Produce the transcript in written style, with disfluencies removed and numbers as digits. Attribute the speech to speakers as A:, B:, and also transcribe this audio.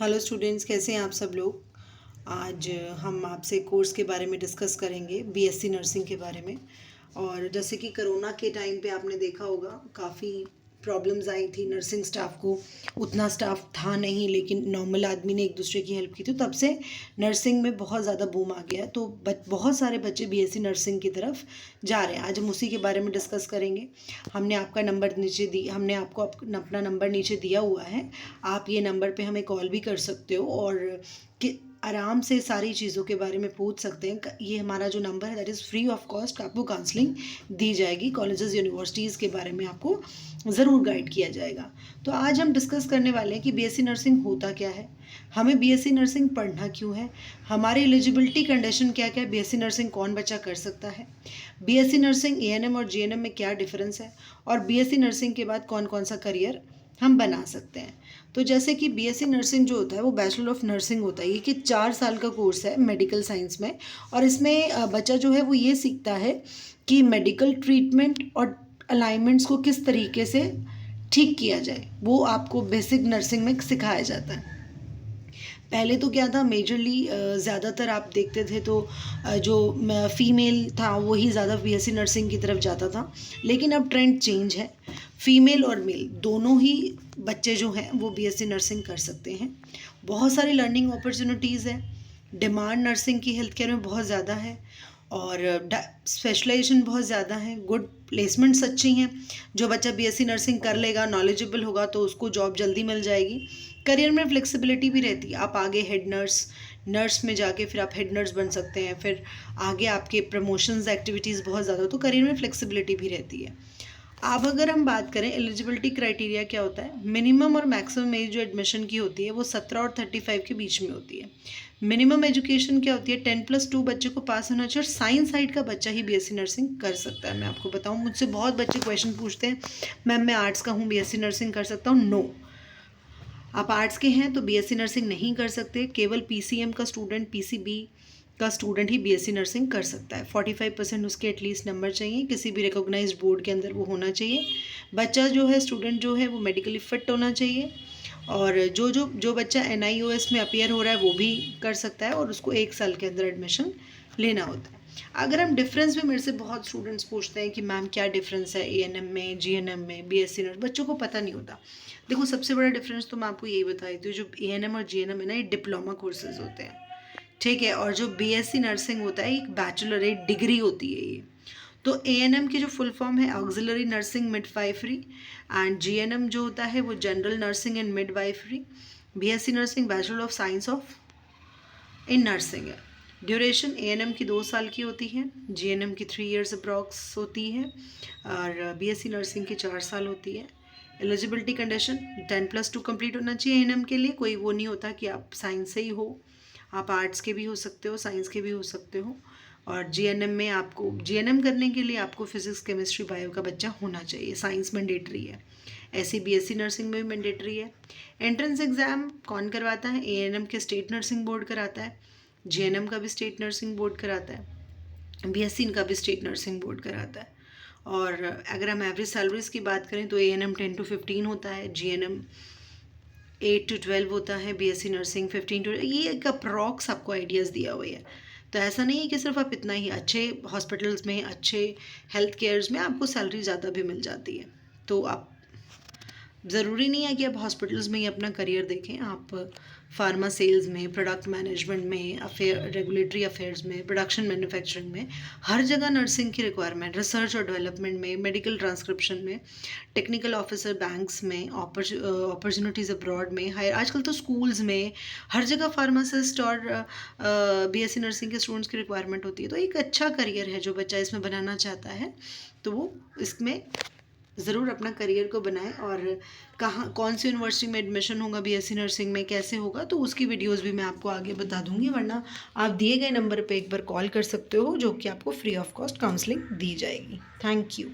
A: Hello students, कैसे हैं आप सब लोग। आज हम आपसे कोर्स के बारे में डिस्कस करेंगे, बीएससी नर्सिंग के बारे में। और जैसे कि कोरोना के टाइम पे आपने देखा होगा काफ़ी प्रॉब्लम्स आई थी नर्सिंग स्टाफ को। उतना स्टाफ था नहीं, लेकिन नॉर्मल आदमी ने एक दूसरे की हेल्प की थी, तब से नर्सिंग में बहुत ज़्यादा बूम आ गया। तो बहुत सारे बच्चे बीएससी नर्सिंग की तरफ जा रहे हैं। आज हम उसी के बारे में डिस्कस करेंगे। हमने आपको अपना नंबर नीचे दिया हुआ है। आप ये नंबर पे हमें कॉल भी कर सकते हो और कि आराम से सारी चीज़ों के बारे में पूछ सकते हैं। ये हमारा जो नंबर है that is free of cost. आपको काउंसलिंग दी जाएगी, कॉलेजेस यूनिवर्सिटीज़ के बारे में आपको ज़रूर गाइड किया जाएगा। तो आज हम डिस्कस करने वाले हैं कि बीएससी नर्सिंग होता क्या है, हमें बीएससी नर्सिंग पढ़ना क्यों है, हमारी एलिजिबिलिटी कंडीशन क्या क्या है, बीएससी नर्सिंग कौन बच्चा कर सकता है, बीएससी नर्सिंग एएनएम और जीएनएम में क्या डिफरेंस है, और बीएससी नर्सिंग के बाद कौन कौन सा करियर हम बना सकते हैं। तो जैसे कि बीएससी नर्सिंग जो होता है वो बैचलर ऑफ नर्सिंग होता है। ये कि 4 साल का कोर्स है मेडिकल साइंस में, और इसमें बच्चा जो है वो ये सीखता है कि मेडिकल ट्रीटमेंट और अलाइनमेंट्स को किस तरीके से ठीक किया जाए, वो आपको बेसिक नर्सिंग में सिखाया जाता है। पहले तो क्या था, मेजरली ज़्यादातर आप देखते थे तो जो फीमेल था वही ज़्यादा बीएससी नर्सिंग की तरफ जाता था, लेकिन अब ट्रेंड चेंज है। फीमेल और मेल दोनों ही बच्चे जो हैं वो बीएससी नर्सिंग कर सकते हैं। बहुत सारी लर्निंग अपॉर्चुनिटीज़ है। डिमांड नर्सिंग की हेल्थ केयर में बहुत ज़्यादा है और स्पेशलाइजेशन बहुत ज़्यादा है। गुड प्लेसमेंट्स अच्छी हैं। जो बच्चा बीएससी नर्सिंग कर लेगा, नॉलेजेबल होगा, तो उसको जॉब जल्दी मिल जाएगी। करियर में फ्लेक्सिबिलिटी भी रहती है। आप आगे हेड नर्स में जाके फिर आप हेड नर्स बन सकते हैं। फिर आगे आपके प्रमोशंस एक्टिविटीज़ बहुत ज़्यादा, तो करियर में फ्लेक्सिबिलिटी भी रहती है। अब अगर हम बात करें एलिजिबिलिटी क्राइटेरिया क्या होता है, मिनिमम और मैक्सिमम एज जो एडमिशन की होती है वो 17 और 35 के बीच में होती है। मिनिमम एजुकेशन क्या होती है, 10+2 बच्चे को पास होना चाहिए, और साइंस साइड का बच्चा ही बीएससी नर्सिंग कर सकता है। मैं आपको बताऊं, मुझसे बहुत बच्चे क्वेश्चन पूछते हैं, मैम मैं आर्ट्स का हूँ, बीएससी नर्सिंग कर सकता हूँ? नो, आप आर्ट्स के हैं तो बीएससी नर्सिंग नहीं कर सकते। केवल पीसीएम का स्टूडेंट, पीसीबी का स्टूडेंट ही बीएससी नर्सिंग कर सकता है। 45% उसके एटलीस्ट नंबर चाहिए, किसी भी रिकॉग्नाइज्ड बोर्ड के अंदर वो होना चाहिए। बच्चा जो है, स्टूडेंट जो है वो मेडिकली फिट होना चाहिए। और जो बच्चा एनआईओएस में अपीयर हो रहा है वो भी कर सकता है, और उसको 1 साल के अंदर एडमिशन लेना होता है। अगर हम डिफरेंस में, मेरे से बहुत स्टूडेंट्स पूछते हैं कि मैम क्या डिफरेंस है एएनएम में, जीएनएम में, बीएससी नर्स, बच्चों को पता नहीं होता। देखो, सबसे बड़ा डिफरेंस तो मैं आपको यही बता देती हूँ, जो एएनएम और जीएनएम है ना, ये डिप्लोमा कोर्सेज होते हैं, ठीक है। और जो बीएससी नर्सिंग होता है एक बैचलर, एक डिग्री होती है ये। तो एएनएम की जो फुल फॉर्म है auxiliary nursing midwifery, and GNM जो होता है वो general nursing and midwifery. BSc nursing bachelor of science of in nursing है। ड्यूरेशन एएनएम की 2 साल की होती है, जीएनएम की 3 इयर्स अप्रॉक्स होती है, और बीएससी नर्सिंग की 4 साल होती है। एलिजिबिलिटी कंडीशन 10+2 कंप्लीट होना चाहिए एएनएम के लिए। कोई वो नहीं होता कि आप साइंस से ही हो, आप आर्ट्स के भी हो सकते हो, साइंस के भी हो सकते हो। और जीएनएम में आपको, जीएनएम करने के लिए आपको फिजिक्स, केमिस्ट्री, बायो का बच्चा होना चाहिए। साइंस मैंडेटरी है, ऐसी बीएससी नर्सिंग में भी मैंडेटरी है। एंट्रेंस एग्ज़ाम कौन करवाता है? एएनएम के स्टेट नर्सिंग बोर्ड कराता है, जीएनएम का भी स्टेट नर्सिंग बोर्ड कराता है, बीएससी का भी स्टेट नर्सिंग बोर्ड कराता है। और अगर हम एवरेज सैलरीज की बात करें तो एएनएम 10 to 15 होता है, जीएनएम 8 to 12 होता है, बीएससी नर्सिंग 15 to, ये एक अप्रॉक्स आपको आइडियाज़ दिया हुआ है। तो ऐसा नहीं है कि सिर्फ आप इतना ही, अच्छे हॉस्पिटल्स में, अच्छे हेल्थ केयर्स में आपको सैलरी ज़्यादा भी मिल जाती है। तो आप, ज़रूरी नहीं है कि आप हॉस्पिटल्स में ही अपना करियर देखें। आप फार्मा सेल्स में, प्रोडक्ट मैनेजमेंट में, रेगुलेटरी अफेयर्स में, प्रोडक्शन मैन्युफैक्चरिंग में, हर जगह नर्सिंग की रिक्वायरमेंट, रिसर्च और डेवलपमेंट में, मेडिकल ट्रांसक्रिप्शन में, टेक्निकल ऑफिसर बैंक्स में, अपॉर्चुनिटीज़ अब्रॉड में, हायर, आजकल तो स्कूल्स में हर जगह फार्मासिस्ट और बीएससी नर्सिंग के स्टूडेंट्स की रिक्वायरमेंट होती है। तो एक अच्छा करियर है, जो बच्चा इसमें बनाना चाहता है तो वो इसमें ज़रूर अपना करियर को बनाएं। और कहाँ, कौन सी यूनिवर्सिटी में एडमिशन होगा बीएससी नर्सिंग में, कैसे होगा, तो उसकी वीडियोस भी मैं आपको आगे बता दूंगी। वरना आप दिए गए नंबर पे एक बार कॉल कर सकते हो, जो कि आपको फ्री ऑफ कॉस्ट काउंसलिंग दी जाएगी। Thank you.